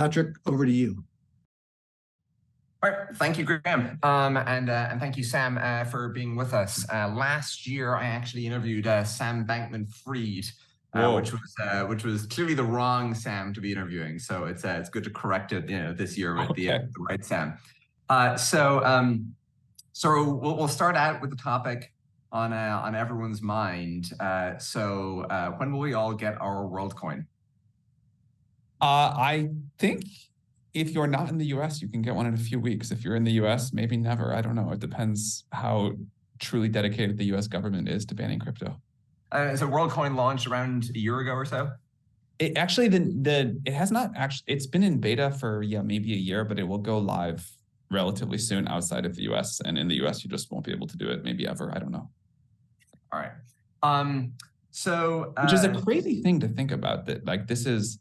Patrick, over to you. All right, thank you, Graham, and thank you, Sam, for being with us. Last year, I actually interviewed Sam Bankman-Fried, which was clearly the wrong Sam to be interviewing. So it's good to correct it, this year with the right Sam. So we'll start out with the topic on everyone's mind. So when will we all get our Worldcoin? I think if you're not in the US, you can get one in a few weeks. If you're in the US, maybe never. I don't know. It depends how truly dedicated the US government is to banning crypto. So Worldcoin launched around a year ago or so? It actually, it has not actually, it's been in beta for, maybe a year, but it will go live relatively soon outside of the US. And in the US, you just won't be able to do it, maybe ever. I don't know. All right. Which is a crazy thing to think about, that like this is,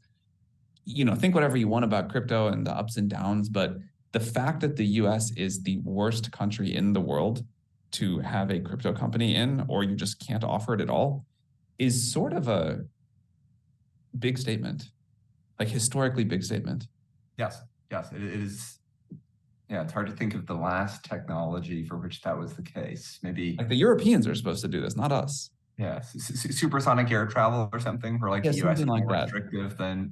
think whatever you want about crypto and the ups and downs, but the fact that the US is the worst country in the world to have a crypto company in, or you just can't offer it at all, is sort of a big statement, like historically big statement. Yes, it is. Yeah, it's hard to think of the last technology for which that was the case. Maybe like the Europeans are supposed to do this, not us. Yeah, supersonic air travel or something, where like the US is more restrictive than,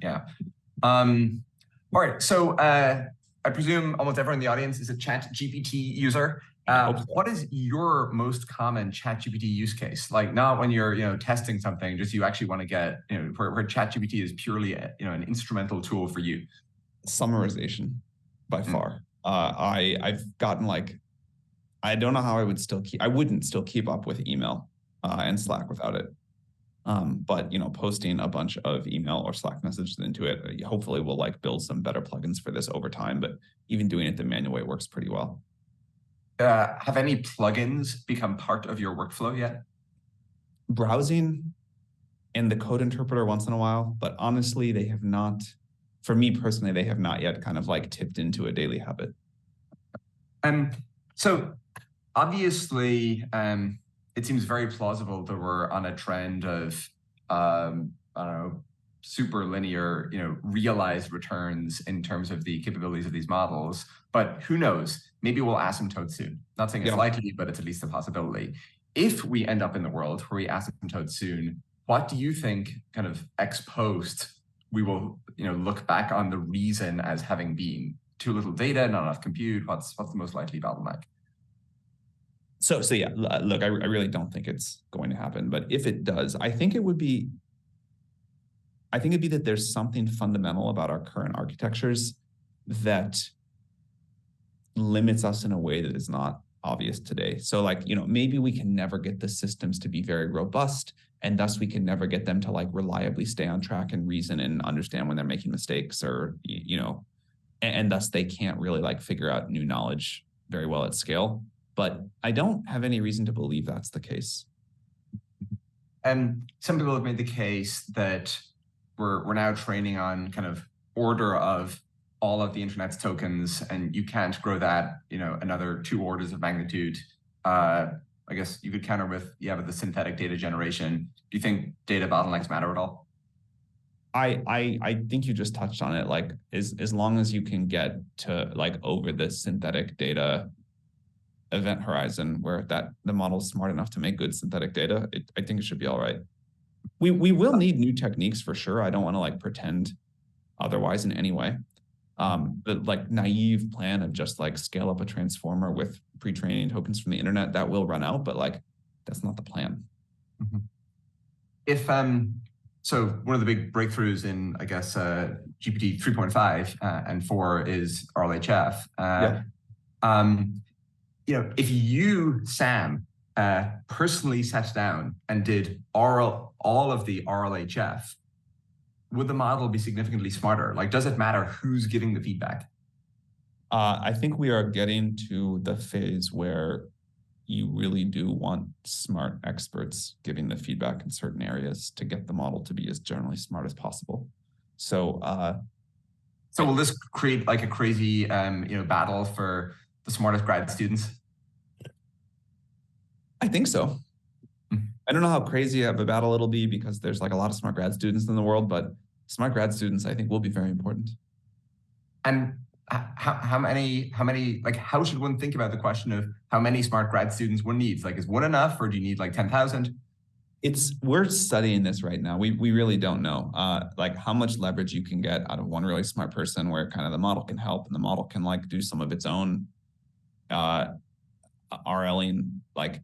All right, so I presume almost everyone in the audience is a ChatGPT user. What is your most common ChatGPT use case? Like not when you're testing something, just you actually want to get where ChatGPT is purely an instrumental tool for you. Summarization, by far. I've gotten I don't know how I wouldn't still keep up with email and Slack without it. But posting a bunch of email or Slack messages into it, hopefully we'll build some better plugins for this over time. But even doing it the manual way works pretty well. Have any plugins become part of your workflow yet? Browsing and the code interpreter once in a while, but honestly, they have not. For me personally, they have not yet kind of tipped into a daily habit. So obviously, it seems very plausible that we're on a trend of, I don't know, super linear, realized returns in terms of the capabilities of these models. But who knows? Maybe we'll asymptote soon. Not saying it's likely, but it's at least a possibility. If we end up in the world where we asymptote soon, what do you think, kind of ex post, we will, look back on the reason as having been too little data, not enough compute? What's the most likely bottleneck? So yeah, look, I really don't think it's going to happen. But if it does, I think it'd be that there's something fundamental about our current architectures that limits us in a way that is not obvious today. So maybe we can never get the systems to be very robust, and thus we can never get them to reliably stay on track and reason and understand when they're making mistakes, or, and thus they can't really figure out new knowledge very well at scale. But I don't have any reason to believe that's the case. And some people have made the case that we're now training on kind of order of all of the internet's tokens, and you can't grow that, another 2 orders of magnitude. I guess you could counter with the synthetic data generation. Do you think data bottlenecks matter at all? I think you just touched on it. As long as you can get to over the synthetic data event horizon where the model's smart enough to make good synthetic data, I think it should be all right. We will need new techniques for sure. I don't want to pretend otherwise in any way. The naive plan of just scale up a transformer with pre-training tokens from the internet, that will run out, but that's not the plan. Mm-hmm. If so one of the big breakthroughs in, I guess, GPT 3.5 and 4 is RLHF. If you, Sam, personally sat down and did all of the RLHF, would the model be significantly smarter? Does it matter who's giving the feedback? I think we are getting to the phase where you really do want smart experts giving the feedback in certain areas to get the model to be as generally smart as possible. So will this create a crazy battle for the smartest grad students? I think so. I don't know how crazy of a battle it'll be, because there's a lot of smart grad students in the world, but smart grad students, I think, will be very important. And how many, like, how should one think about the question of how many smart grad students one needs? Like, is one enough, or do you need like 10,000? We're studying this right now. We really don't know like how much leverage you can get out of one really smart person, where kind of the model can help and the model can like do some of its own RLing. Like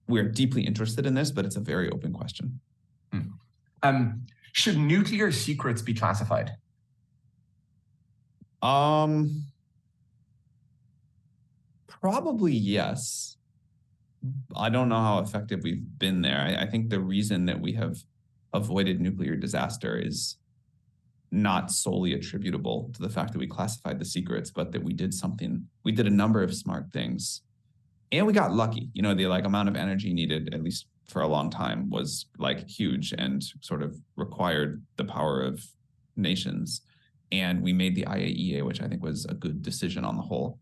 we're deeply interested in this, but it's a very open question. Should nuclear secrets be classified? Probably yes. I don't know how effective we've been there. I think the reason that we have avoided nuclear disaster is not solely attributable to the fact that we classified the secrets, but that we did a number of smart things, and we got lucky. You know, the like amount of energy needed, at least for a long time, was like huge and sort of required the power of nations. And we made the IAEA, which I think was a good decision on the whole,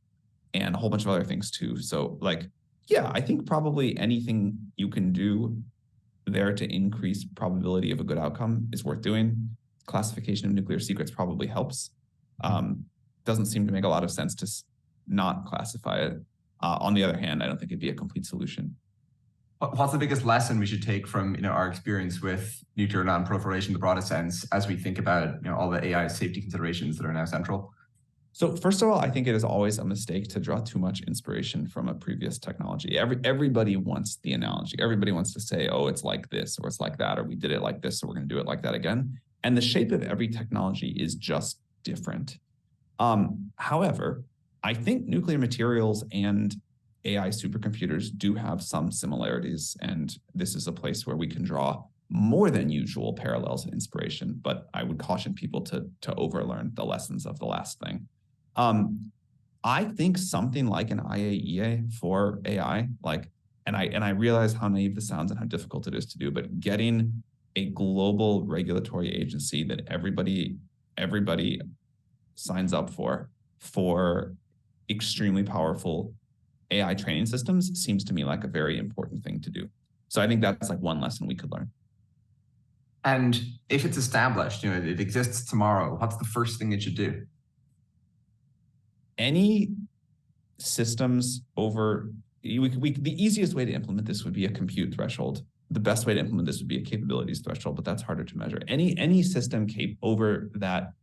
and a whole bunch of other things too. So like, yeah, I think probably anything you can do there to increase probability of a good outcome is worth doing. Classification of nuclear secrets probably helps. Doesn't seem to make a lot of sense to not classify it. On the other hand, I don't think it'd be a complete solution. What's the biggest lesson we should take from our experience with nuclear non-proliferation in the broadest sense as we think about all the AI safety considerations that are now central? So first of all, I think it is always a mistake to draw too much inspiration from a previous technology. Everybody wants the analogy. Everybody wants to say, oh, it's like this, or it's like that, or we did it like this, so we're going to do it like that again. And the shape of every technology is just different. However, I think nuclear materials and AI supercomputers do have some similarities, and this is a place where we can draw more than usual parallels and inspiration, but I would caution people to overlearn the lessons of the last thing. I think something like an IAEA for AI, and I realize how naive this sounds and how difficult it is to do, but getting a global regulatory agency that everybody signs up for extremely powerful AI training systems seems to me like a very important thing to do. So I think that's like one lesson we could learn. And if it's established, it exists tomorrow, what's the first thing it should do? Any systems the easiest way to implement this would be a compute threshold. The best way to implement this would be a capabilities threshold, but that's harder to measure. Any system over that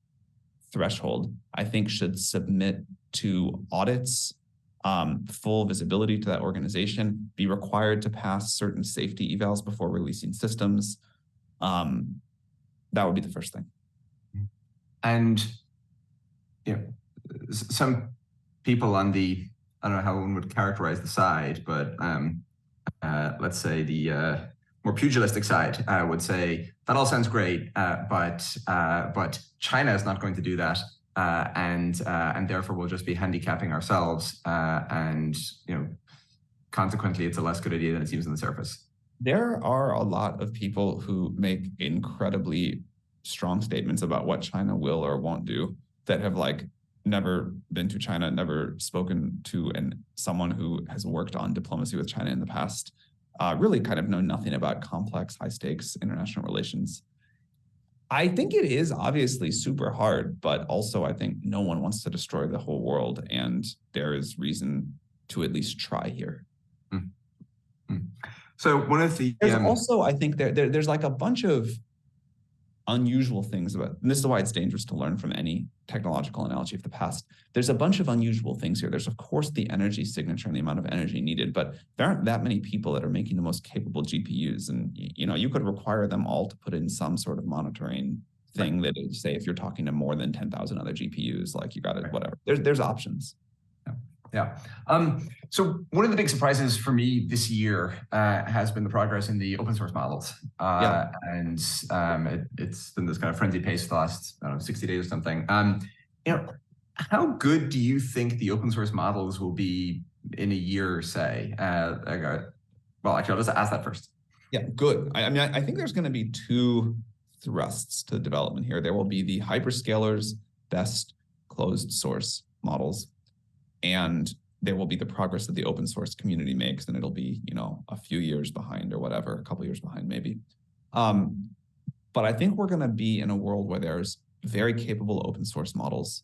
threshold, I think, should submit to audits, full visibility to that organization, be required to pass certain safety evals before releasing systems. That would be the first thing. And some people on the, I don't know how one would characterize the side, but let's say the more pugilistic side would say that all sounds great, but China is not going to do that, and therefore we'll just be handicapping ourselves, and consequently it's a less good idea than it seems on the surface. There are a lot of people who make incredibly strong statements about what China will or won't do that have never been to China, never spoken to someone who has worked on diplomacy with China in the past, really kind of know nothing about complex, high-stakes international relations. I think it is obviously super hard, but also I think no one wants to destroy the whole world, and there is reason to at least try here. So one of the there's also, I think there's like a bunch of unusual things about, and this is why it's dangerous to learn from any technological analogy of the past. There's a bunch of unusual things here. There's of course the energy signature and the amount of energy needed, but there aren't that many people that are making the most capable GPUs. And you could require them all to put in some sort of monitoring thing that is, say, if you're talking to more than 10,000 other GPUs, like you got it, whatever. There's options. Yeah. So one of the big surprises for me this year has been the progress in the open source models. And it's been this kind of frenzied pace for the last, 60 days or something. How good do you think the open source models will be in a year, say? Well, actually, I'll just ask that first. Yeah, good. I mean, I think there's going to be two thrusts to development here. There will be the hyperscalers' best closed source models, and there will be the progress that the open source community makes, and it'll be, a few years behind or whatever, a couple years behind maybe. But I think we're going to be in a world where there's very capable open source models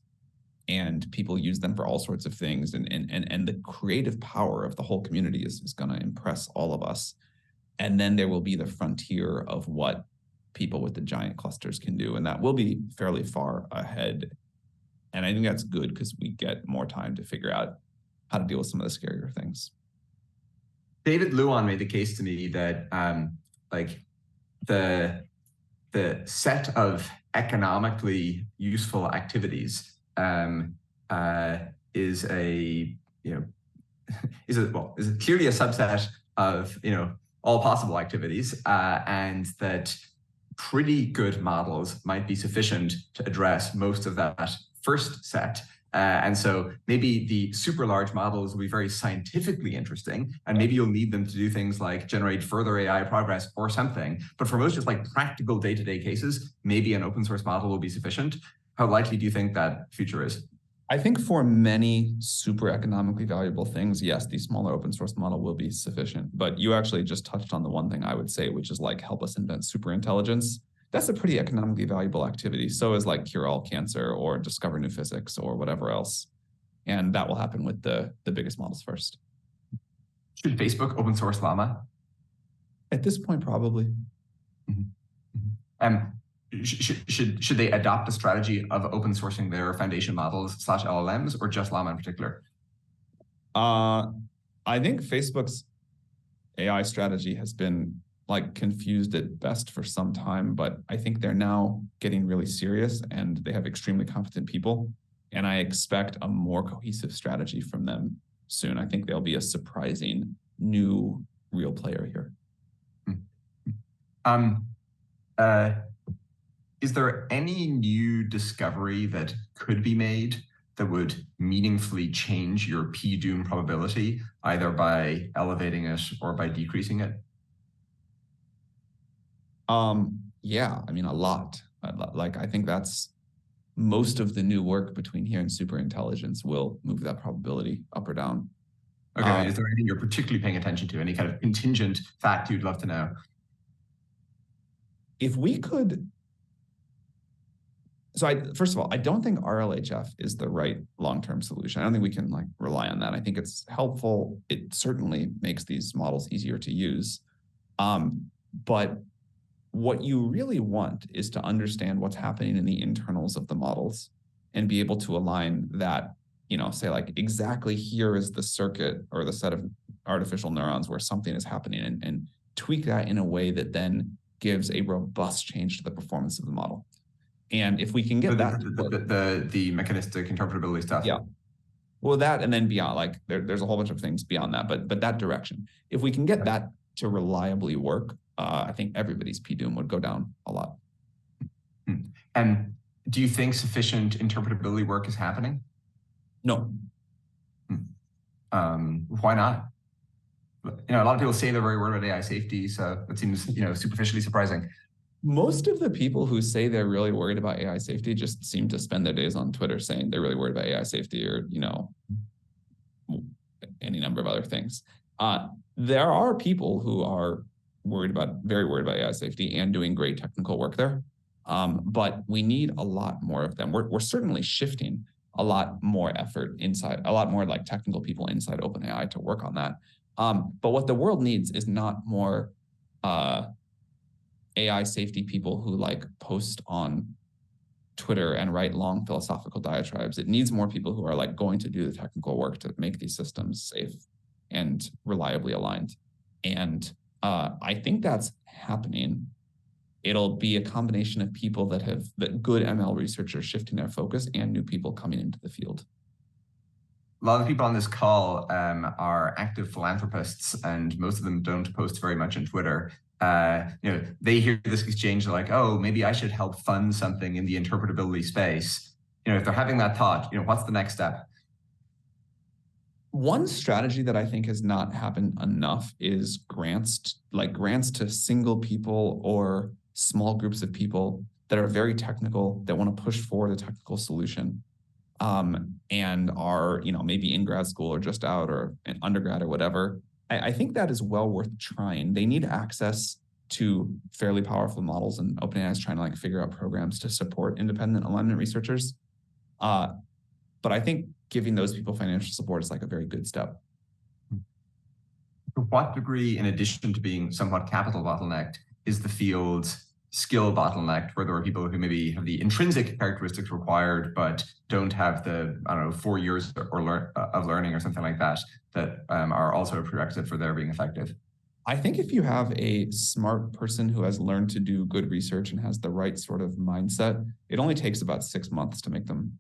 and people use them for all sorts of things, and the creative power of the whole community is going to impress all of us. And then there will be the frontier of what people with the giant clusters can do, and that will be fairly far ahead. And I think that's good because we get more time to figure out how to deal with some of the scarier things. David Luan made the case to me that like the set of economically useful activities is clearly a subset of all possible activities, and that pretty good models might be sufficient to address most of that first set. And so maybe the super large models will be very scientifically interesting, and maybe you'll need them to do things like generate further AI progress or something. But for most just like practical day-to-day cases, maybe an open source model will be sufficient. How likely do you think that future is? I think for many super economically valuable things, yes, the smaller open source model will be sufficient. But you actually just touched on the one thing I would say, which is like help us invent super intelligence. That's a pretty economically valuable activity. So is like cure all cancer or discover new physics or whatever else. And that will happen with the biggest models first. Should Facebook open source Llama? At this point, probably. Should they adopt a strategy of open sourcing their foundation models / LLMs, or just Llama in particular? I think Facebook's AI strategy has been like confused at best for some time, but I think they're now getting really serious and they have extremely competent people. And I expect a more cohesive strategy from them soon. I think they'll be a surprising new real player here. Is there any new discovery that could be made that would meaningfully change your P-doom probability, either by elevating it or by decreasing it? Yeah, I mean, a lot. Like, I think that's most of the new work between here and super intelligence will move that probability up or down. Okay, is there anything you're particularly paying attention to? Any kind of contingent fact you'd love to know? If we could, first of all, I don't think RLHF is the right long-term solution. I don't think we can like rely on that. I think it's helpful. It certainly makes these models easier to use. But what you really want is to understand what's happening in the internals of the models and be able to align that, say like exactly here is the circuit or the set of artificial neurons where something is happening, and tweak that in a way that then gives a robust change to the performance of the model. And if we can get the mechanistic interpretability stuff. Yeah. Well, that, and then beyond, like there's a whole bunch of things beyond that, but that direction, if we can get that to reliably work, I think everybody's P-doom would go down a lot. And do you think sufficient interpretability work is happening? No. Why not? A lot of people say they're very worried about AI safety, so it seems, superficially surprising. Most of the people who say they're really worried about AI safety just seem to spend their days on Twitter saying they're really worried about AI safety, or, any number of other things. There are people who are very worried about AI safety and doing great technical work there. But we need a lot more of them. We're certainly shifting a lot more effort inside, a lot more like technical people inside OpenAI to work on that. But what the world needs is not more AI safety people who like post on Twitter and write long philosophical diatribes. It needs more people who are like going to do the technical work to make these systems safe and reliably aligned. And I think that's happening. It'll be a combination of people that good ML researchers shifting their focus and new people coming into the field. A lot of people on this call are active philanthropists, and most of them don't post very much on Twitter. They hear this exchange, they're like, oh, maybe I should help fund something in the interpretability space. If they're having that thought, what's the next step? One strategy that I think has not happened enough is grants to single people or small groups of people that are very technical, that want to push forward a technical solution, and are, maybe in grad school or just out or in undergrad or whatever. I think that is well worth trying. They need access to fairly powerful models, and OpenAI is trying to figure out programs to support independent alignment researchers. But I think giving those people financial support is like a very good step. To what degree, in addition to being somewhat capital bottlenecked, is the field skill bottlenecked, where there are people who maybe have the intrinsic characteristics required, but don't have the, I don't know, 4 years of learning or something like that, that are also a prerequisite for their being effective? I think if you have a smart person who has learned to do good research and has the right sort of mindset, it only takes about 6 months to make them,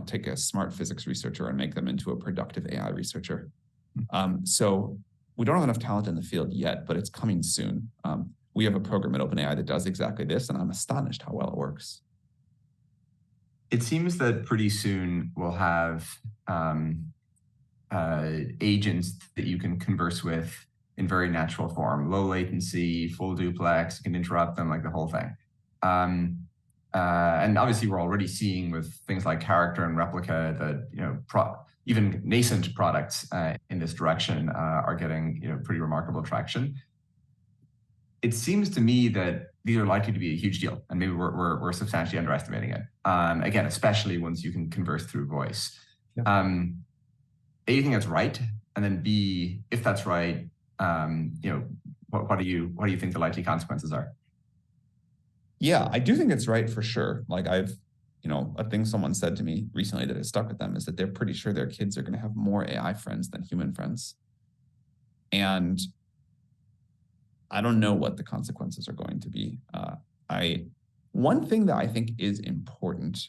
take a smart physics researcher and make them into a productive AI researcher. So we don't have enough talent in the field yet, but it's coming soon. We have a program at OpenAI that does exactly this, and I'm astonished how well it works. It seems that pretty soon we'll have agents that you can converse with in very natural form, low latency, full duplex, you can interrupt them, like the whole thing. And obviously we're already seeing with things like Character and Replica that, even nascent products in this direction are getting, pretty remarkable traction. It seems to me that these are likely to be a huge deal, and maybe we're substantially underestimating it. Again, especially once you can converse through voice. Yeah. A, you think that's right, and then B, if that's right, what do you think the likely consequences are? Yeah, I do think it's right for sure. Like a thing someone said to me recently that has stuck with them is that they're pretty sure their kids are going to have more AI friends than human friends. And I don't know what the consequences are going to be. One thing that I think is important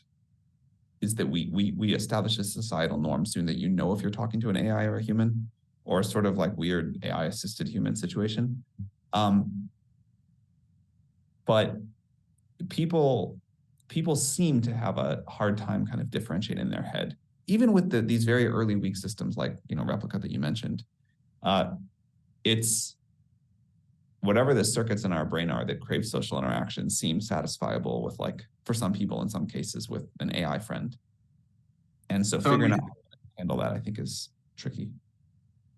is that we establish a societal norm soon that if you're talking to an AI or a human, or sort of like weird AI-assisted human situation. But people seem to have a hard time kind of differentiating in their head, even with these very early weak systems like Replica that you mentioned. It's whatever the circuits in our brain are that crave social interaction seem satisfiable with, like, for some people in some cases, with an AI friend. And so figuring out how to handle that, I think, is tricky.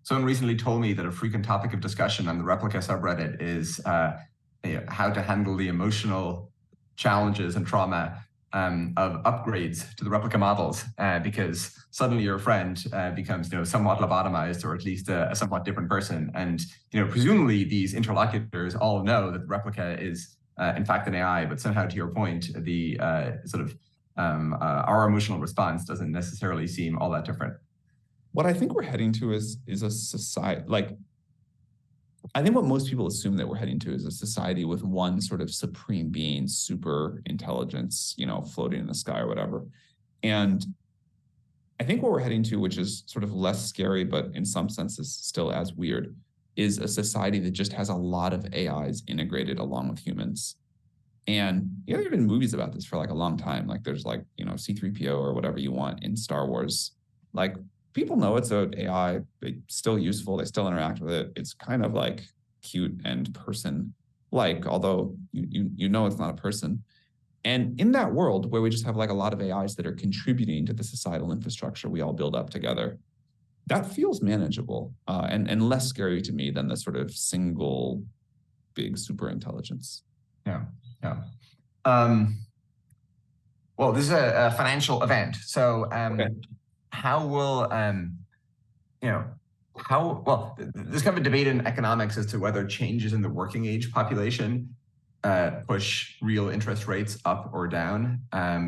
Someone recently told me that a frequent topic of discussion on the Replica subreddit is how to handle the emotional challenges and trauma of upgrades to the Replica models, because suddenly your friend becomes somewhat lobotomized, or at least a somewhat different person. And presumably these interlocutors all know that the Replica is in fact an AI, but somehow, to your point, the our emotional response doesn't necessarily seem all that different. What I think we're heading to is a society, I think what most people assume that we're heading to is a society with one sort of supreme being, super intelligence, floating in the sky or whatever. And I think what we're heading to, which is sort of less scary, but in some senses still as weird, is a society that just has a lot of AIs integrated along with humans. And there have been movies about this for like a long time. Like there's C-3PO or whatever you want in Star Wars. Like, people know it's an AI, it's still useful, they still interact with it. It's kind of like cute and person-like, although it's not a person. And in that world where we just have like a lot of AIs that are contributing to the societal infrastructure we all build up together, that feels manageable and less scary to me than the sort of single big super intelligence. Yeah. Well, this is a financial event, so okay. How will, there's kind of a debate in economics as to whether changes in the working age population push real interest rates up or down,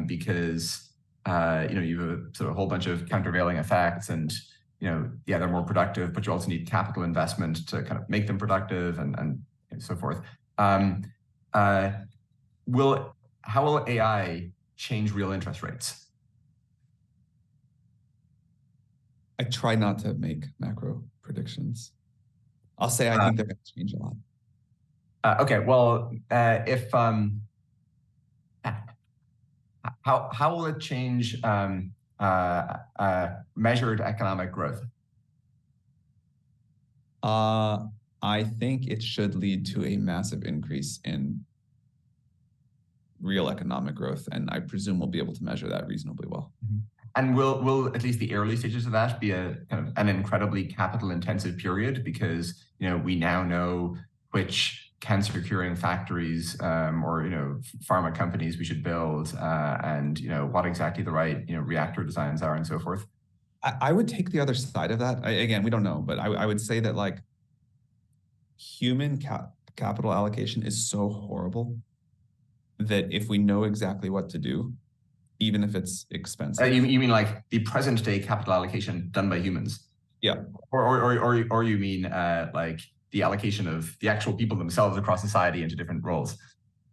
because, you have a sort of whole bunch of countervailing effects, and, they're more productive, but you also need capital investment to kind of make them productive and so forth. How will AI change real interest rates? I try not to make macro predictions. I'll say I think they're going to change a lot. Okay, well, how will it change measured economic growth? I think it should lead to a massive increase in real economic growth, and I presume we'll be able to measure that reasonably well. Mm-hmm. And will at least the early stages of that be an incredibly capital intensive period, because we now know which cancer curing factories or pharma companies we should build, and what exactly the right reactor designs are and so forth? I would take the other side of that. Again, we don't know, but I would say that like human capital allocation is so horrible that if we know exactly what to do, even if it's expensive. You mean like the present day capital allocation done by humans? Yeah. Or you mean like the allocation of the actual people themselves across society into different roles?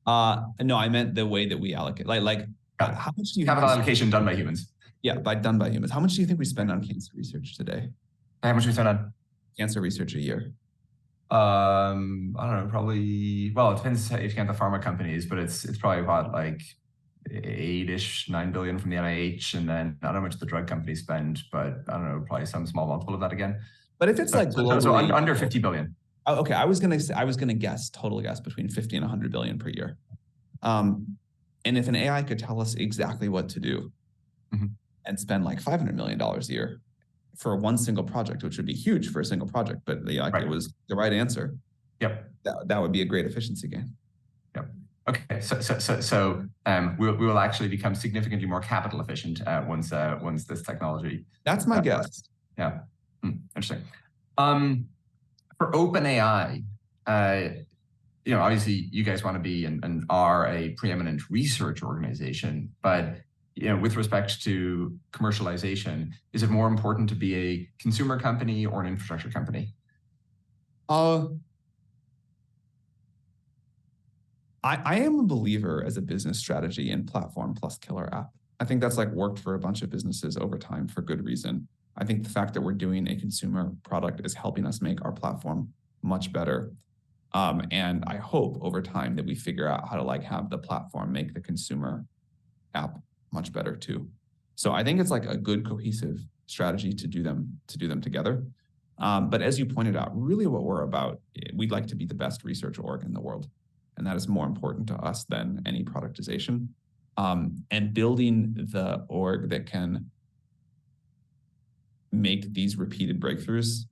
No, I meant the way that we allocate. Like how much do you capital allocation done by humans? Yeah, done by humans. How much do you think we spend on cancer research today? How much do we spend on cancer research a year? I don't know, probably, well, it depends if you count the pharma companies, but it's probably about like 8-ish, 9 billion from the NIH, and then I don't know how much the drug companies spend, but I don't know, probably some small multiple of that again. But if it's so under 50 billion. Oh, okay, I was gonna guess, total guess, between 50 and 100 billion per year. And if an AI could tell us exactly what to do, and spend like $500 million a year for one single project, which would be huge for a single project, but it was the right answer. Yep. That would be a great efficiency gain. Yep. Okay. So we will actually become significantly more capital efficient once this technology. That's my guess. Yeah. Interesting. For OpenAI, obviously you guys want to be and are a preeminent research organization, but with respect to commercialization, is it more important to be a consumer company or an infrastructure company? I am a believer as a business strategy in platform plus killer app. I think that's like worked for a bunch of businesses over time for good reason. I think the fact that we're doing a consumer product is helping us make our platform much better. And I hope over time that we figure out how to like have the platform make the consumer app much better too. So I think it's like a good cohesive strategy to do them together. But as you pointed out, really what we're about, we'd like to be the best research org in the world. And that is more important to us than any productization. And building the org that can make these repeated breakthroughs.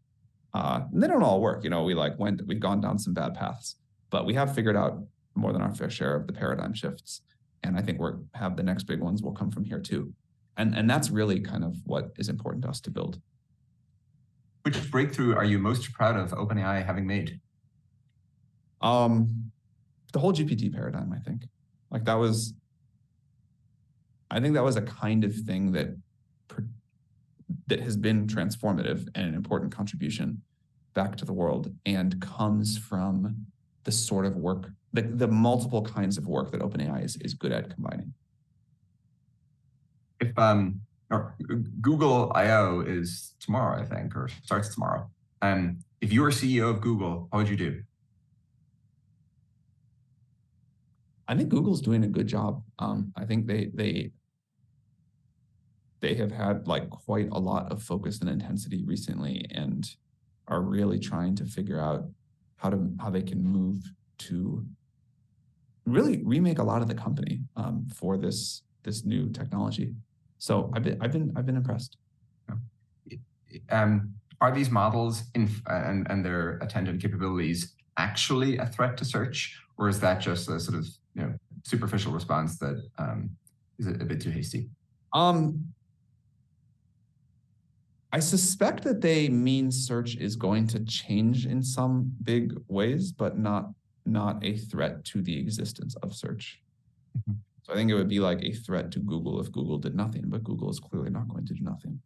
They don't all work. We've gone down some bad paths, but we have figured out more than our fair share of the paradigm shifts. And I think the next big ones will come from here too. And that's really kind of what is important to us to build. Which breakthrough are you most proud of OpenAI having made? The whole GPT paradigm, I think. I think that was a kind of thing that has been transformative and an important contribution back to the world and comes from the sort of work, the multiple kinds of work that OpenAI is good at combining. If Google I/O is tomorrow, I think, or starts tomorrow. If you were CEO of Google, how would you do? I think Google's doing a good job. I think they have had like quite a lot of focus and intensity recently and are really trying to figure out how they can move to really remake a lot of the company for this new technology. So I've been impressed. Are these models and their attendant capabilities actually a threat to search, or is that just a sort of superficial response that is a bit too hasty? I suspect that they mean search is going to change in some big ways, but not a threat to the existence of search. So I think it would be like a threat to Google if Google did nothing, but Google is clearly not going to do nothing.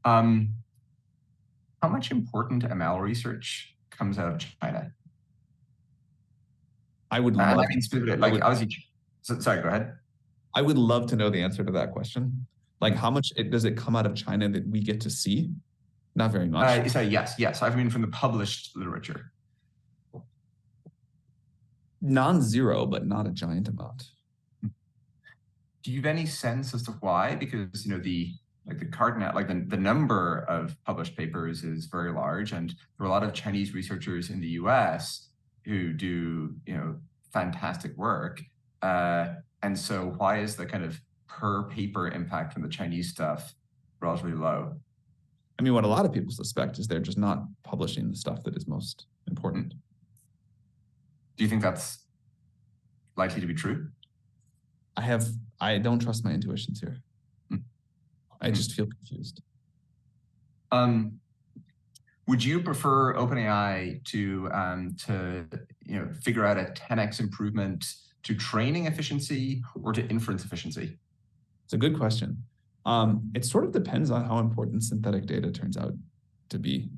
How much important ML research comes out of China? I would love. Sorry, go ahead. I would love to know the answer to that question. Like, how much does it come out of China that we get to see? Not very much. Yes. I mean, from the published literature. Non-zero, but not a giant amount. Do you have any sense as to why? Because the number of published papers is very large, and there are a lot of Chinese researchers in the US who do fantastic work. And so why is the kind of per paper impact from the Chinese stuff relatively low? I mean, what a lot of people suspect is they're just not publishing the stuff that is most important. Do you think that's likely to be true? I don't trust my intuitions here. I just feel confused. Would you prefer OpenAI to figure out a 10x improvement to training efficiency or to inference efficiency? It's a good question. It sort of depends on how important synthetic data turns out to be.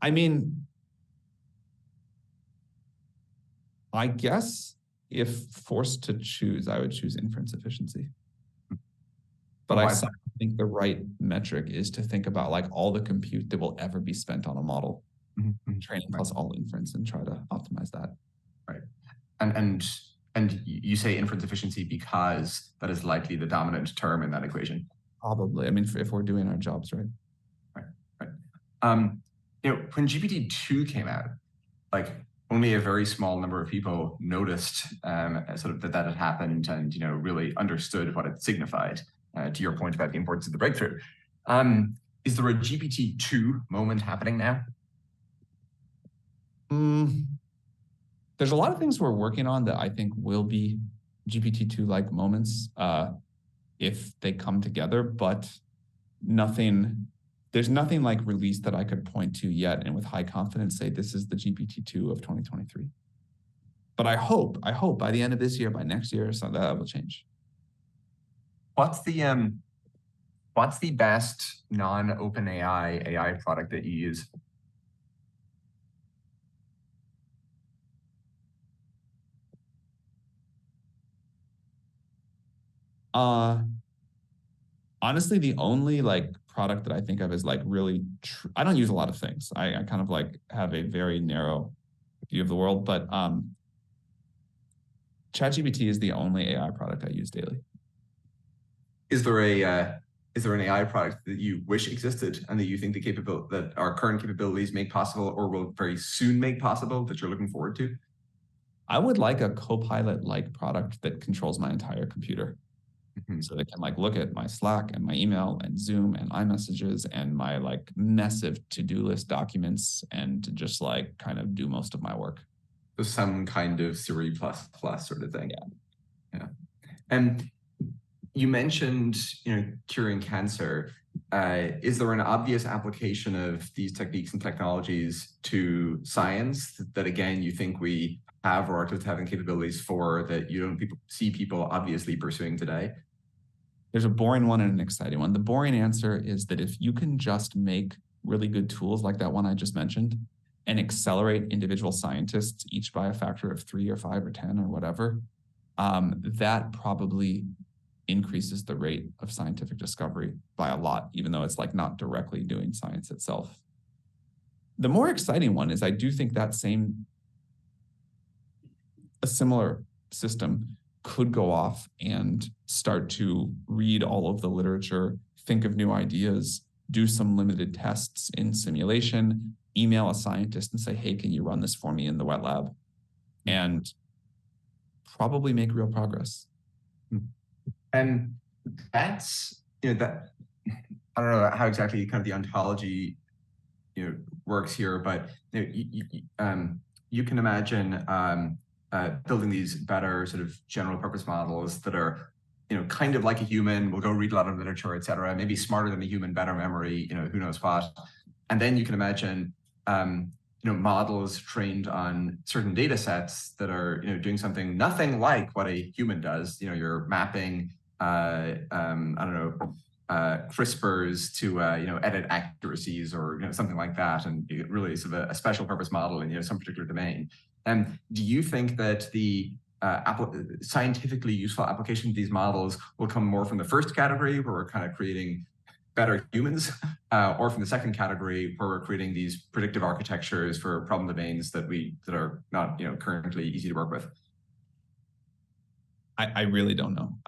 I mean, I guess if forced to choose, I would choose inference efficiency. But I think the right metric is to think about like all the compute that will ever be spent on a model, training plus all inference, and try to optimize that. Right. And you say inference efficiency because that is likely the dominant term in that equation. Probably. I mean, if we're doing our jobs right. Right. When GPT-2 came out, like only a very small number of people noticed sort of that had happened and really understood what it signified. To your point about the importance of the breakthrough, is there a GPT-2 moment happening now? There's a lot of things we're working on that I think will be GPT-2-like moments if they come together, but there's nothing like released that I could point to yet and with high confidence say this is the GPT-2 of 2023. But I hope by the end of this year, by next year, so that will change. What's the best non-OpenAI AI product that you use? Honestly, the only like product that I think of is like really I don't use a lot of things. I kind of like have a very narrow view of the world, but ChatGPT is the only AI product I use daily. Is there an AI product that you wish existed and that you think that our current capabilities make possible or will very soon make possible that you're looking forward to? I would like a Copilot-like product that controls my entire computer. So they can like look at my Slack and my email and Zoom and iMessages and my like mess of to-do list documents and to just like kind of do most of my work. So some kind of Siri plus sort of thing. Yeah. And you mentioned, curing cancer. Is there an obvious application of these techniques and technologies to science that, again, you think we have or are just having capabilities for that you don't see people obviously pursuing today? There's a boring one and an exciting one. The boring answer is that if you can just make really good tools like that one I just mentioned and accelerate individual scientists each by a factor of 3 or 5 or 10 or whatever, that probably increases the rate of scientific discovery by a lot, even though it's like not directly doing science itself. The more exciting one is I do think that a similar system could go off and start to read all of the literature, think of new ideas, do some limited tests in simulation, email a scientist and say, hey, can you run this for me in the wet lab? And probably make real progress. And that's, that I don't know how exactly kind of the ontology, works here, but you can imagine building these better sort of general purpose models that are, kind of like a human, will go read a lot of literature, et cetera, maybe smarter than a human, better memory, who knows what. And then you can imagine, models trained on certain data sets that are, doing nothing like what a human does. You're mapping, CRISPRs to, edit accuracies or, something like that. And really sort of a special purpose model in, some particular domain. And do you think that the scientifically useful application of these models will come more from the first category, where we're kind of creating better humans, or from the second category, where we're creating these predictive architectures for problem domains that are not, currently easy to work with? I really don't know.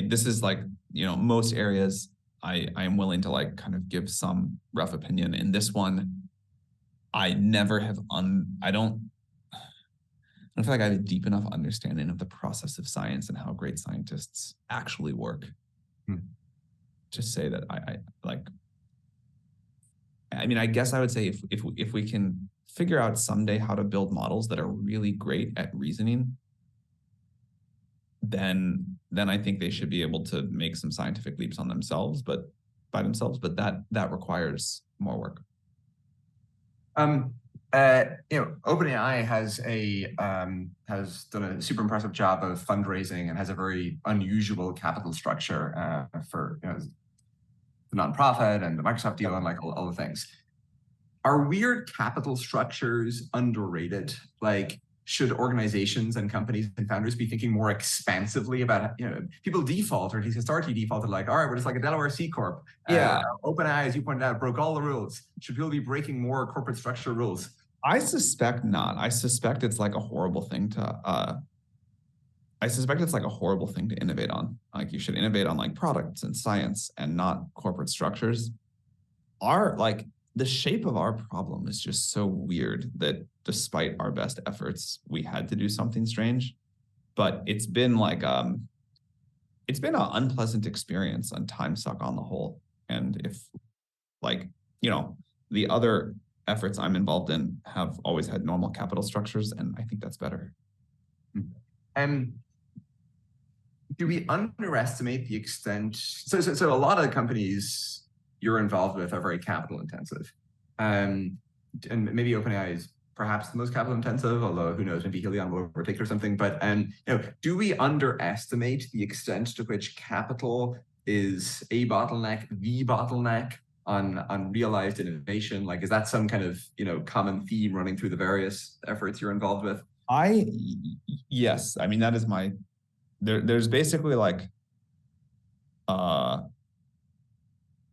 This is like, most areas I am willing to like kind of give some rough opinion. In this one, I never have I don't feel like I have a deep enough understanding of the process of science and how great scientists actually work. to say that I mean, I guess I would say if we can figure out someday how to build models that are really great at reasoning, then I think they should be able to make some scientific leaps on themselves, but that requires more work. OpenAI has done a super impressive job of fundraising and has a very unusual capital structure for the nonprofit and the Microsoft deal and like all the things. Are weird capital structures underrated? Like, should organizations and companies and founders be thinking more expansively about, people default, or at least historically defaulted, like, all right, we're just like a Delaware C Corp. Yeah. OpenAI, as you pointed out, broke all the rules. Should people be breaking more corporate structure rules? I suspect not. I suspect it's like a horrible thing to innovate on. Like, you should innovate on like products and science and not corporate structures. The shape of our problem is just so weird that despite our best efforts, we had to do something strange. But it's been like it's been an unpleasant experience and time suck on the whole. And if the other efforts I'm involved in have always had normal capital structures, and I think that's better. Do we underestimate the extent? So a lot of the companies you're involved with are very capital intensive. And maybe OpenAI is perhaps the most capital intensive, although who knows, maybe Helion will overtake or something. But do we underestimate the extent to which capital is a bottleneck, the bottleneck on realized innovation? Like, is that some kind of common theme running through the various efforts you're involved with? Yes. I mean, that is there's basically like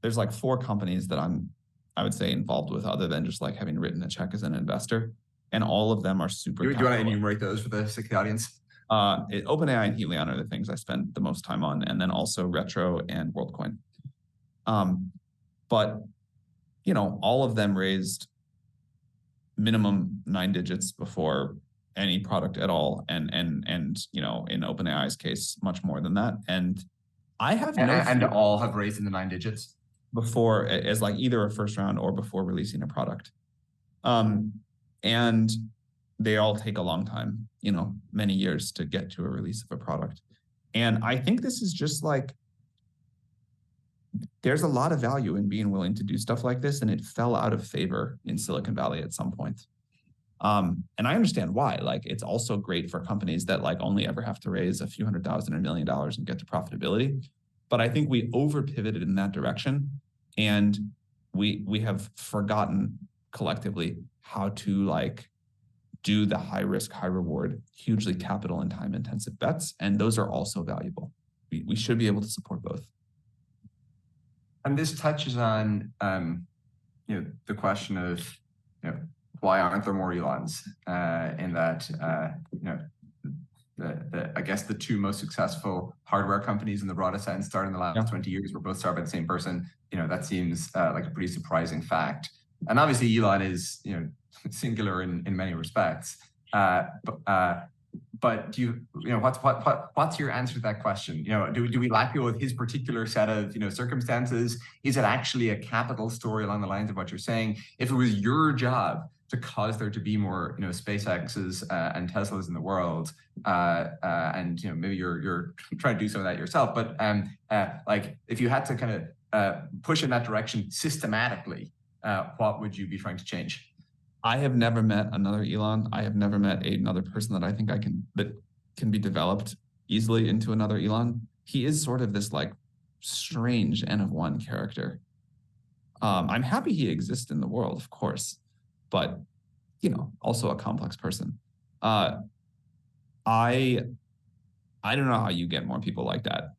there's like 4 companies that I would say involved with, other than just like having written a check as an investor, and all of them are super. Do you want to enumerate those for the sake of the audience? OpenAI and Helion are the things I spend the most time on, and then also Retro and Worldcoin. But all of them raised minimum 9 digits before any product at all, and in OpenAI's case, much more than that. And I have and all have raised in the 9 digits before, as like either a first round or before releasing a product. And they all take a long time, many years to get to a release of a product. And I think this is just like, there's a lot of value in being willing to do stuff like this, and it fell out of favor in Silicon Valley at some point. And I understand why. Like, it's also great for companies that like only ever have to raise a few $100,000 or $1 million and get to profitability. But I think we over pivoted in that direction, and we have forgotten collectively how to like do the high risk, high reward, hugely capital and time intensive bets. And those are also valuable. We should be able to support both. And this touches on the question of why aren't there more Elons? In that I guess the 2 most successful hardware companies in the broadest sense, started in the last 20 years, were both started by the same person. That seems like a pretty surprising fact. And obviously Elon is singular in many respects. But do what's your answer to that question? Do we lack people with his particular set of circumstances? Is it actually a capital story along the lines of what you're saying? If it was your job to cause there to be more SpaceX's and Teslas in the world, and maybe you're trying to do some of that yourself, but like, if you had to kind of push in that direction systematically, what would you be trying to change? I have never met another Elon. I have never met another person that I think that can be developed easily into another Elon. He is sort of this like strange N of 1 character. I'm happy he exists in the world, of course, but also a complex person. I don't know how you get more people like that.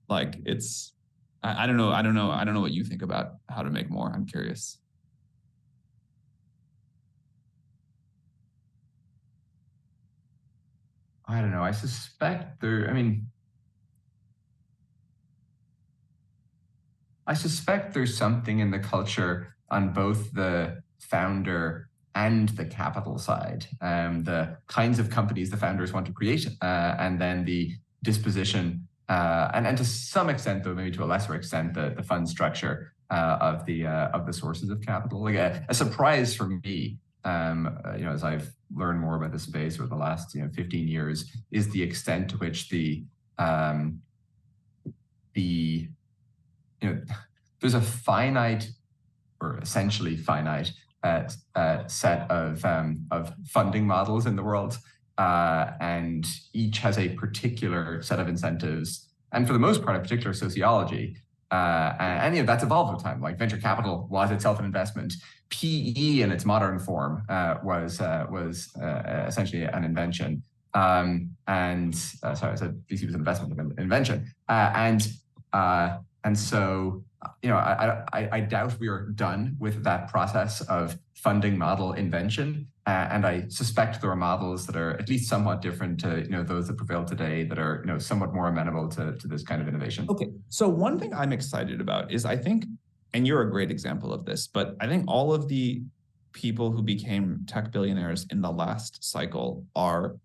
Like, it's I don't know what you think about how to make more. I'm curious. I don't know. I suspect there's something in the culture on both the founder and the capital side. The kinds of companies the founders want to create, and then the disposition and to some extent, though maybe to a lesser extent, the fund structure of the sources of capital. Like a surprise for me, as I've learned more about the space over the last 15 years, is the extent to which there's a finite, or essentially finite, set of funding models in the world, and each has a particular set of incentives, and for the most part, a particular sociology. And that's evolved with time. Like venture capital was itself an investment. PE in its modern form was essentially an invention. Sorry, I said VC was an investment, an invention. And so, I doubt we are done with that process of funding model invention. And I suspect there are models that are at least somewhat different to those that prevail today, that are somewhat more amenable to this kind of innovation. Okay, so one thing I'm excited about is, I think, and you're a great example of this, but I think all of the people who became tech billionaires in the last cycle are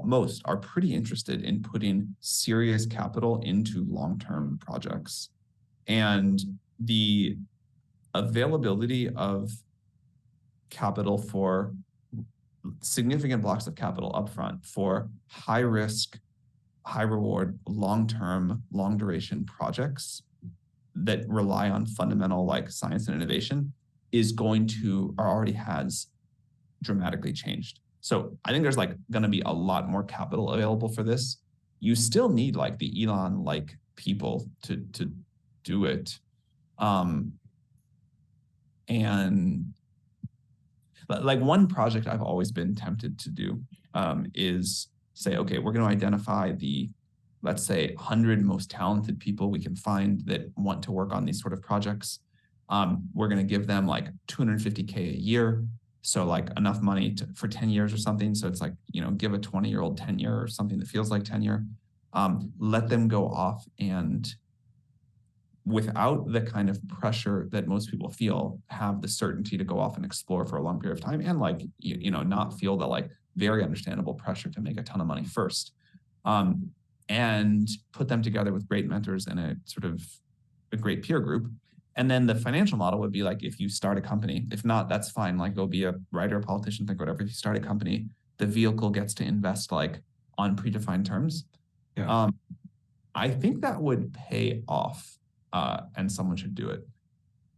most are pretty interested in putting serious capital into long-term projects. And the availability of capital for significant blocks of capital upfront for high risk, high reward, long-term, long duration projects that rely on fundamental like science and innovation already has dramatically changed. So I think there's like going to be a lot more capital available for this. You still need like the Elon like people to do it. And like one project I've always been tempted to do is say, okay, we're going to identify the, let's say, 100 most talented people we can find that want to work on these sort of projects. We're going to give them like $250K a year. So like enough money for 10 years or something. So it's like, give a 20-year-old tenure or something that feels like tenure. Let them go off and, without the kind of pressure that most people feel, have the certainty to go off and explore for a long period of time, and like, not feel the like very understandable pressure to make a ton of money first. And put them together with great mentors and a sort of a great peer group. And then the financial model would be like, if you start a company, if not, that's fine. Like go be a writer, a politician, think whatever. If you start a company, the vehicle gets to invest like on predefined terms. Yeah. I think that would pay off, and someone should do it.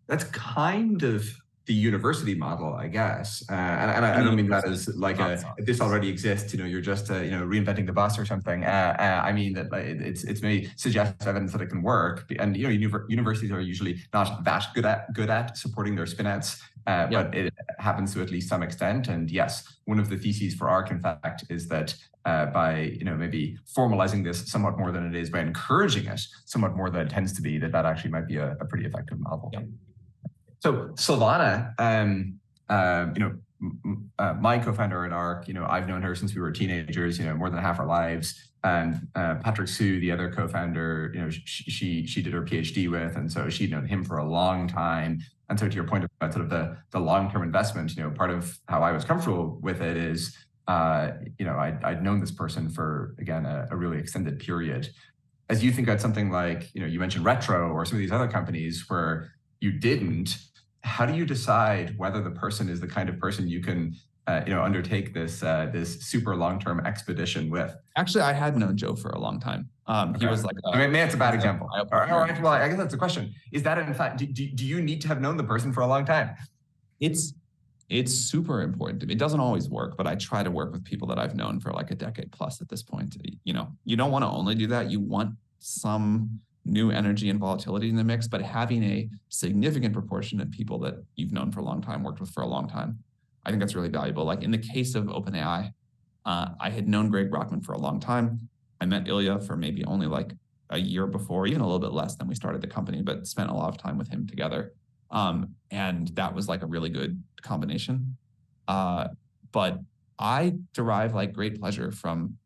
That's kind of the university model, I guess. And I don't mean that as like this already exists, you're just reinventing the bus or something. I mean that it's maybe suggests evidence that it can work. And universities are usually not that good at supporting their spin-outs, but it happens to at least some extent. And yes, one of the theses for ARC, in fact, is that by maybe formalizing this somewhat more than it is, by encouraging it somewhat more than it tends to be, that actually might be a pretty effective model. Yeah. So Silvana, my co-founder at ARC, I've known her since we were teenagers, more than half our lives. And Patrick Su, the other co-founder, she did her PhD with, and so she'd known him for a long time. And so to your point about sort of the long-term investment, part of how I was comfortable with it is, I'd known this person for, again, a really extended period. As you think about something like, you mentioned Retro or some of these other companies where you didn't, how do you decide whether the person is the kind of person you can, undertake this super long-term expedition with? Actually, I had known Joe for a long time. Okay. He was like, maybe that's a bad example. All right, well, I guess that's the question. Is that in fact, do you need to have known the person for a long time? It's super important to me. It doesn't always work, but I try to work with people that I've known for like a decade plus at this point. You don't want to only do that. You want some new energy and volatility in the mix, but having a significant proportion of people that you've known for a long time, worked with for a long time, I think that's really valuable. Like in the case of OpenAI, I had known Greg Brockman for a long time. I met Ilya for maybe only like a year before, even a little bit less than we started the company, but spent a lot of time with him together. And that was like a really good combination. But I derive like great pleasure from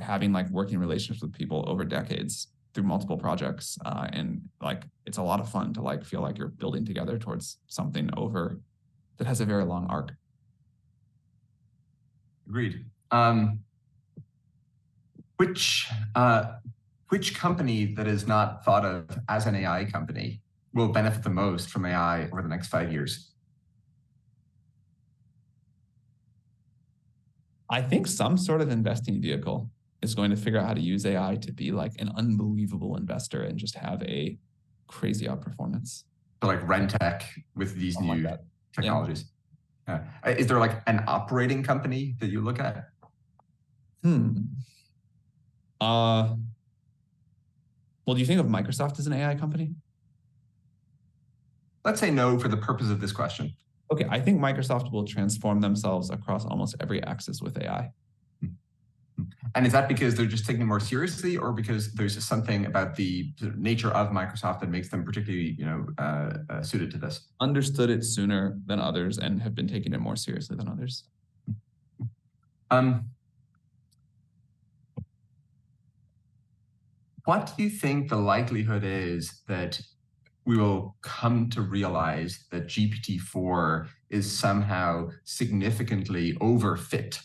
having like working relationships with people over decades through multiple projects. And like, it's a lot of fun to like feel like you're building together towards something that has a very long arc. Agreed. Which company that is not thought of as an AI company will benefit the most from AI over the next 5 years? I think some sort of investing vehicle is going to figure out how to use AI to be like an unbelievable investor and just have a crazy outperformance. So like Rentec with these Something new like technologies. Yeah. Is there like an operating company that you look at? Well, do you think of Microsoft as an AI company? Let's say no for the purpose of this question. Okay, I think Microsoft will transform themselves across almost every axis with AI. And is that because they're just taking it more seriously, or because there's something about the nature of Microsoft that makes them particularly, suited to this? Understood it sooner than others and have been taking it more seriously than others. What do you think the likelihood is that we will come to realize that GPT-4 is somehow significantly overfit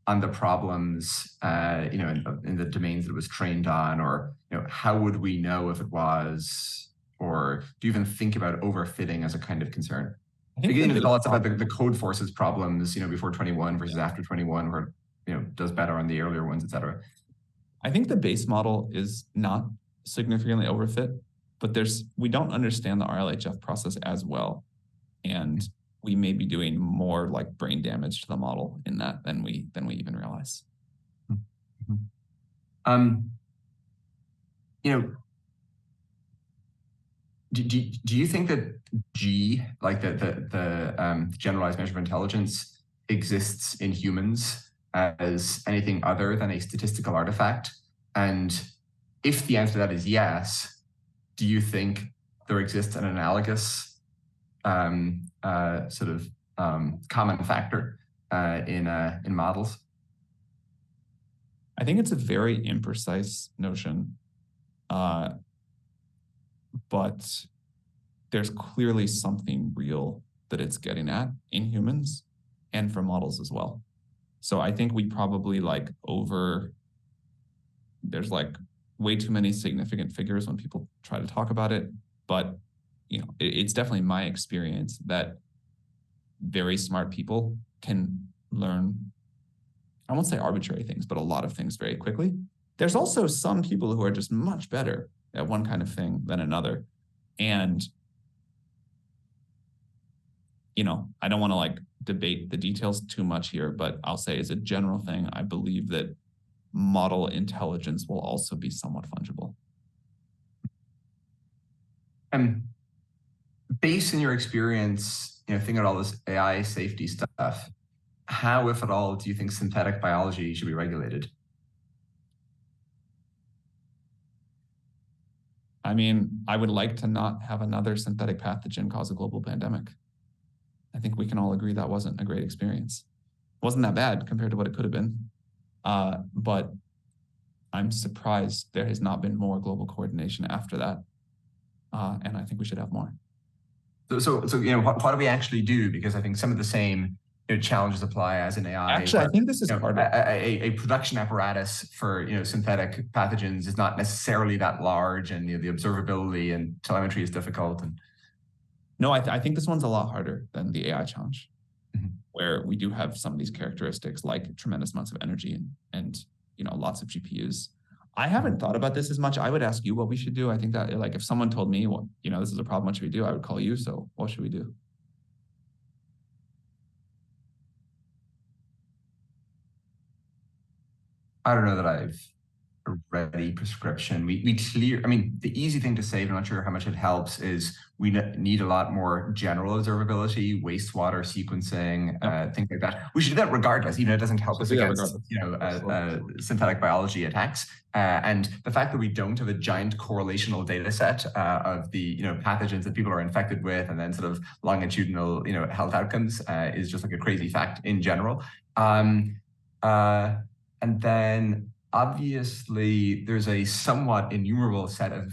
on the problems, in the domains that it was trained on, or how would we know if it was, or do you even think about overfitting as a kind of concern? There's lots about the code forces problems, before 21 versus after 21, where does better on the earlier ones, et cetera. I think the base model is not significantly overfit, but we don't understand the RLHF process as well. And we may be doing more like brain damage to the model in that than we even realize. Do you think that G, like the generalized measure of intelligence, exists in humans as anything other than a statistical artifact? And if the answer to that is yes, do you think there exists an analogous common factor in models? I think it's a very imprecise notion, but there's clearly something real that it's getting at in humans and for models as well. So I think we probably there's like way too many significant figures when people try to talk about it. But it's definitely my experience that very smart people can learn, I won't say arbitrary things, but a lot of things very quickly. There's also some people who are just much better at one kind of thing than another. And, I don't want to debate the details too much here, but I'll say as a general thing, I believe that model intelligence will also be somewhat fungible. Based on your experience, thinking about all this AI safety stuff, how, if at all, do you think synthetic biology should be regulated? I mean, I would like to not have another synthetic pathogen cause a global pandemic. I think we can all agree that wasn't a great experience. It wasn't that bad compared to what it could have been. But I'm surprised there has not been more global coordination after that. And I think we should have more. So what do we actually do? Because I think some of the same challenges apply as in AI. Actually, I think this is harder. A production apparatus for synthetic pathogens is not necessarily that large, and the observability and telemetry is difficult. No, I think this one's a lot harder than the AI challenge, where we do have some of these characteristics like tremendous amounts of energy and lots of GPUs. I haven't thought about this as much. I would ask you what we should do. I think that if someone told me, well, this is a problem, what should we do? I would call you. So what should we do? I don't know that I've a ready prescription. The easy thing to say, but I'm not sure how much it helps, is we need a lot more general observability, wastewater sequencing, things like that. We should do that regardless, even if it doesn't help us against synthetic biology attacks. And the fact that we don't have a giant correlational data set of the pathogens that people are infected with, and then sort of longitudinal health outcomes is just like a crazy fact in general. And then obviously, there's a somewhat innumerable set of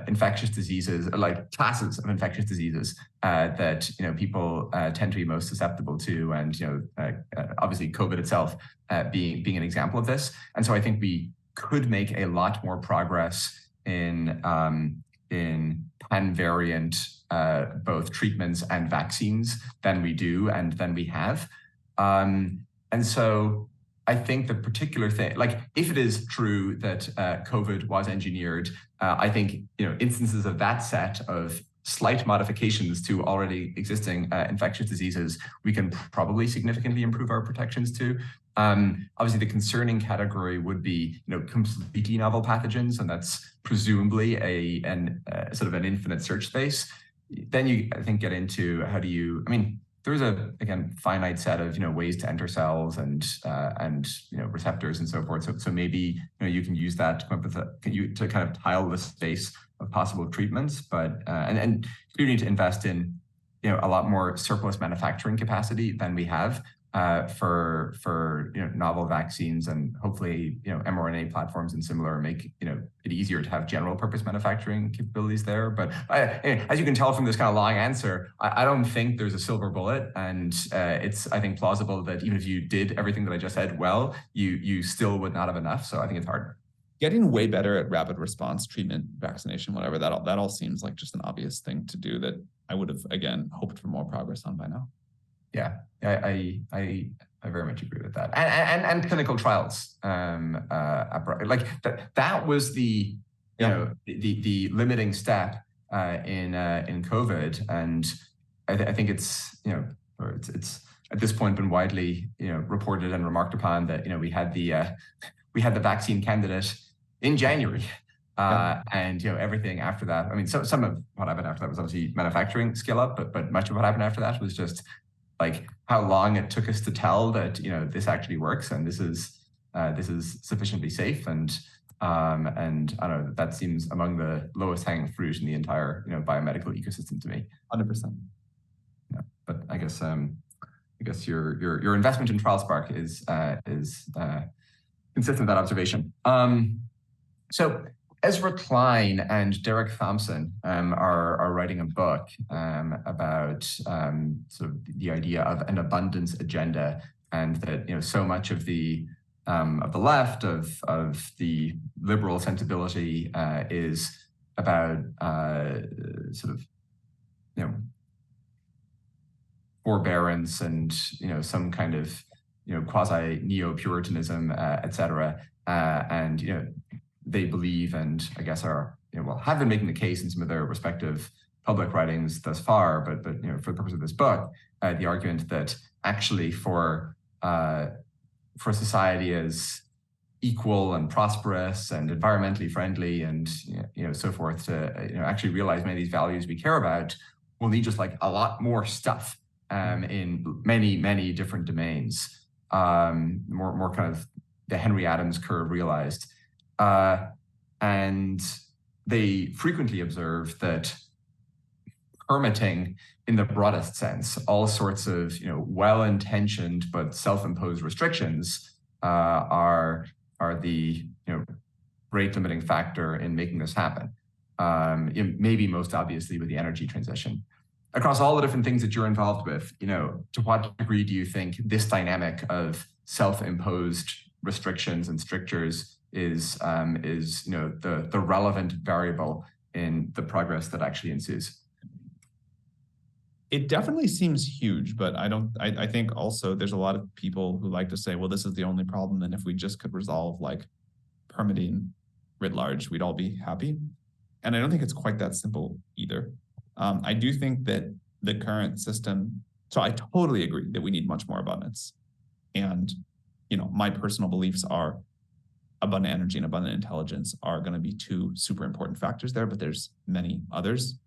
infectious diseases, like classes of infectious diseases that people tend to be most susceptible to, and obviously COVID itself being an example of this. And so I think we could make a lot more progress in pan-variant both treatments and vaccines than we do and than we have. And so I think the particular thing, like if it is true that COVID was engineered, I think instances of that set of slight modifications to already existing infectious diseases, we can probably significantly improve our protections to. Obviously, the concerning category would be completely novel pathogens, and that's presumably a sort of an infinite search space. Then you, I think, get into how do you, I mean, there's a, again, finite set of ways to enter cells and receptors and so forth. So maybe you can use that to come up with to kind of tile the space of possible treatments, but and you need to invest in a lot more surplus manufacturing capacity than we have for novel vaccines, and hopefully mRNA platforms and similar make it easier to have general purpose manufacturing capabilities there. But as you can tell from this kind of long answer, I don't think there's a silver bullet, and it's, I think, plausible that even if you did everything that I just said well, you still would not have enough. So I think it's hard. Getting way better at rapid response treatment, vaccination, whatever, that all seems like just an obvious thing to do that I would have, again, hoped for more progress on by now. Yeah, I very much agree with that. And clinical trials, like that was the the limiting step in COVID, and I think it's it's at this point been widely reported and remarked upon that we had the vaccine candidate in January. And everything after that. I mean, some of what happened after that was obviously manufacturing scale up, but much of what happened after that was just like how long it took us to tell that this actually works and this is sufficiently safe, and I don't know, that seems among the lowest hanging fruit in the entire biomedical ecosystem to me. 100%. Yeah, but I guess your investment in TrialSpark is consistent with that observation. So Ezra Klein and Derek Thompson are writing a book about sort of the idea of an abundance agenda, and that so much of the left of the liberal sensibility is about sort of forbearance and some kind of quasi neo-Puritanism, et cetera, and they believe, and I guess are have been making the case in some of their respective public writings thus far, but for the purpose of this book, the argument that actually for society as equal and prosperous and environmentally friendly and so forth to actually realize many of these values we care about, we'll need just like a lot more stuff in many different domains, more kind of the Henry Adams curve realized. And they frequently observe that permitting, in the broadest sense, all sorts of well-intentioned but self-imposed restrictions are the rate limiting factor in making this happen. Maybe most obviously with the energy transition. Across all the different things that you're involved with, to what degree do you think this dynamic of self-imposed restrictions and strictures is the relevant variable in the progress that actually ensues? It definitely seems huge, but I think also there's a lot of people who like to say, well, this is the only problem, and if we just could resolve like permitting writ large, we'd all be happy. And I don't think it's quite that simple either. I do think that the current system, so I totally agree that we need much more abundance. And my personal beliefs are abundant energy and abundant intelligence are going to be two super important factors there, but there's many others.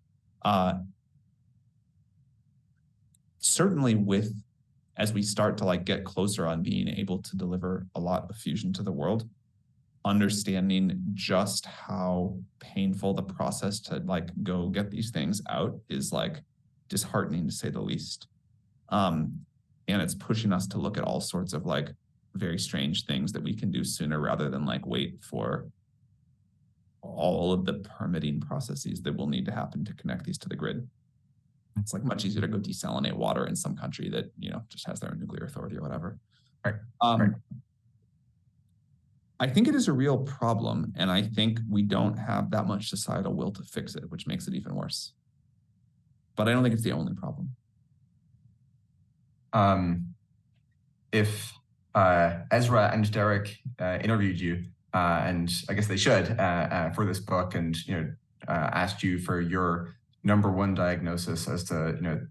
Certainly as we start to get closer on being able to deliver a lot of fusion to the world, understanding just how painful the process to go get these things out is disheartening, to say the least. And it's pushing us to look at all sorts of very strange things that we can do sooner rather than wait for all of the permitting processes that will need to happen to connect these to the grid. It's much easier to go desalinate water in some country that just has their own nuclear authority or whatever. Right. Right. I think it is a real problem, and I think we don't have that much societal will to fix it, which makes it even worse. But I don't think it's the only problem. If Ezra and Derek interviewed you, and I guess they should, for this book, and asked you for your #1 diagnosis as to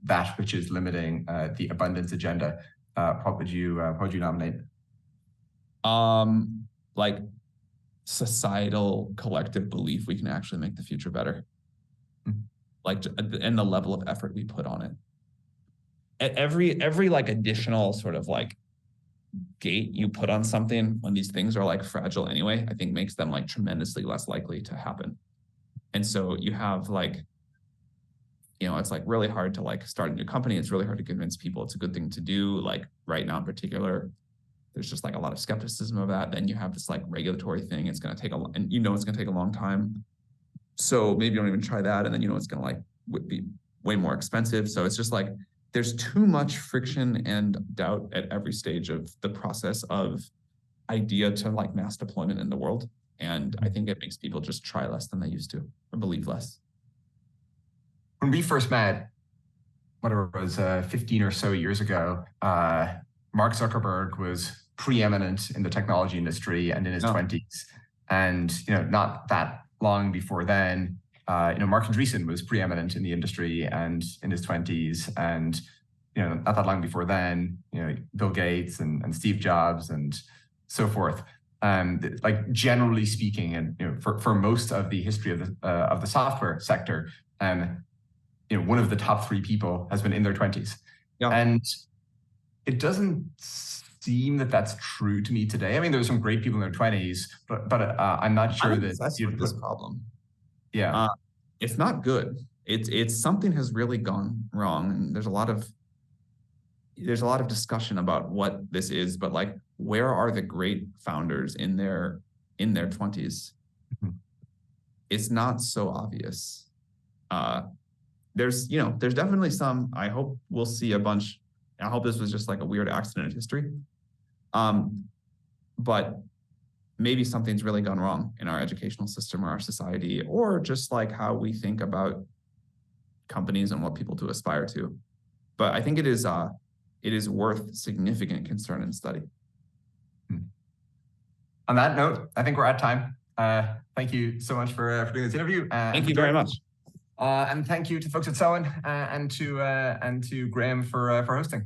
that which is limiting the abundance agenda, what would you nominate? Like societal collective belief we can actually make the future better. Like, and the level of effort we put on it. At every like additional sort of like gate you put on something when these things are like fragile anyway, I think makes them like tremendously less likely to happen. And so you have like, it's like really hard to like start a new company. It's really hard to convince people it's a good thing to do. Like right now in particular, there's just like a lot of skepticism of that. Then you have this like regulatory thing. It's going to take it's going to take a long time. So maybe you don't even try that. And then it's going to like be way more expensive. So it's just like, there's too much friction and doubt at every stage of the process of idea to like mass deployment in the world. And I think it makes people just try less than they used to, or believe less. When we first met, whatever it was, 15 or so years ago, Mark Zuckerberg was preeminent in the technology industry and in his 20s. And, not that long before then, Mark Andreessen was preeminent in the industry and in his 20s. And, not that long before then, Bill Gates and Steve Jobs and so forth. Like generally speaking, and for most of the history of the software sector, one of the top 3 people has been in their 20s. Yeah. And it doesn't seem that that's true to me today. I mean, there's some great people in their 20s, but I'm not sure that that's this problem. Yeah, it's not good. It's something has really gone wrong, and there's a lot of discussion about what this is. But like, where are the great founders in their 20s? Mm-hmm. It's not so obvious. There's definitely some. I hope we'll see a bunch. I hope this was just like a weird accident in history. But maybe something's really gone wrong in our educational system or our society, or just like how we think about companies and what people to aspire to. But I think it is worth significant concern and study. On that note, I think we're at time. Thank you so much for doing this interview. Thank you very much. And thank you to folks at Sohn and to Graham for hosting.